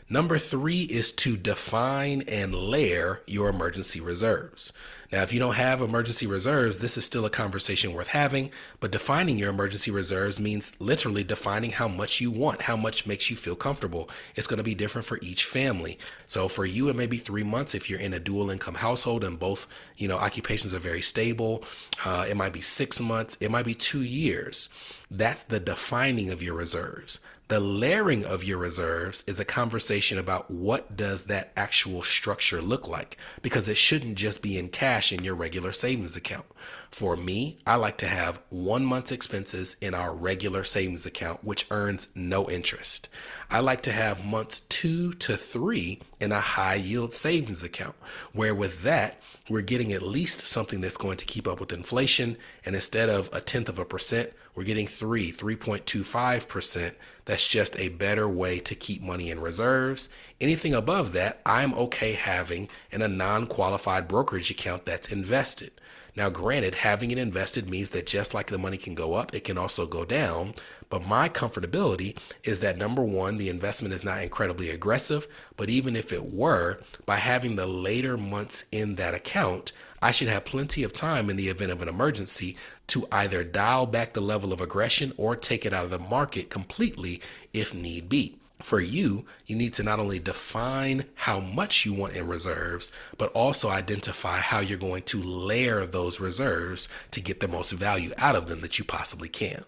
Number 3 is to define and layer your emergency reserves. Now, if you don't have emergency reserves, this is still a conversation worth having, but defining your emergency reserves means literally defining how much you want, how much makes you feel comfortable. It's going to be different for each family. So for you, it may be 3 months if you're in a dual income household and both, occupations are very stable. It might be 6 months. It might be 2 years. That's the defining of your reserves. The layering of your reserves is a conversation about what does that actual structure look like, because it shouldn't just be in cash in your regular savings account. For me, I like to have 1 month's expenses in our regular savings account, which earns no interest. I like to have months 2 to 3 in a high yield savings account, where with that, we're getting at least something that's going to keep up with inflation. And instead of 0.1%, we're getting 3.25%. That's just a better way to keep money in reserves. Anything above that, I'm okay having in a non-qualified brokerage account that's invested. Now, granted, having it invested means that just like the money can go up, it can also go down. But my comfortability is that, number one, the investment is not incredibly aggressive. But even if it were, by having the later months in that account, I should have plenty of time in the event of an emergency to either dial back the level of aggression or take it out of the market completely if need be. For you, you need to not only define how much you want in reserves, but also identify how you're going to layer those reserves to get the most value out of them that you possibly can.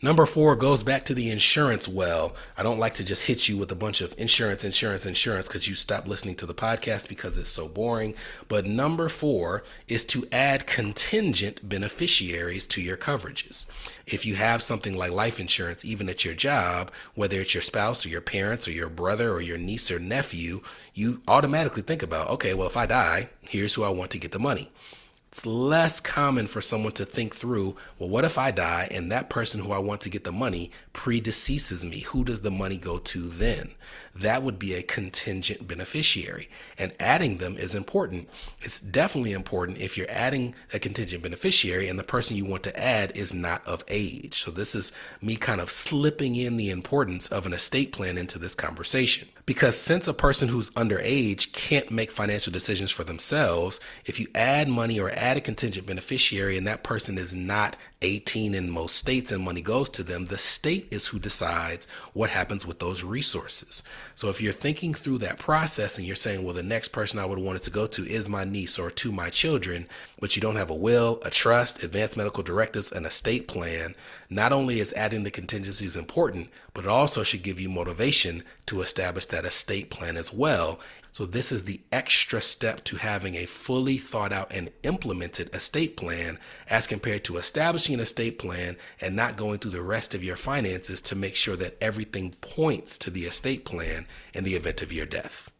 Number 4 goes back to the insurance well. I don't like to just hit you with a bunch of insurance because you stop listening to the podcast because it's so boring. But number 4 is to add contingent beneficiaries to your coverages. If you have something like life insurance, even at your job, whether it's your spouse or your parents or your brother or your niece or nephew, you automatically think about, okay, well, if I die, here's who I want to get the money. It's less common for someone to think through, well, what if I die and that person who I want to get the money predeceases me? Who does the money go to then? That would be a contingent beneficiary. And adding them is important. It's definitely important if you're adding a contingent beneficiary and the person you want to add is not of age. So this is me kind of slipping in the importance of an estate plan into this conversation. Because since a person who's underage can't make financial decisions for themselves, if you add money or add a contingent beneficiary and that person is not 18 in most states and money goes to them, the state is who decides what happens with those resources. So if you're thinking through that process and you're saying, well, the next person I would want it to go to is my niece or to my children, but you don't have a will, a trust, advanced medical directives, an estate plan, not only is adding the contingencies important, but it also should give you motivation to establish that estate plan as well. So this is the extra step to having a fully thought out and implemented estate plan as compared to establishing an estate plan and not going through the rest of your finances to make sure that everything points to the estate plan in the event of your death.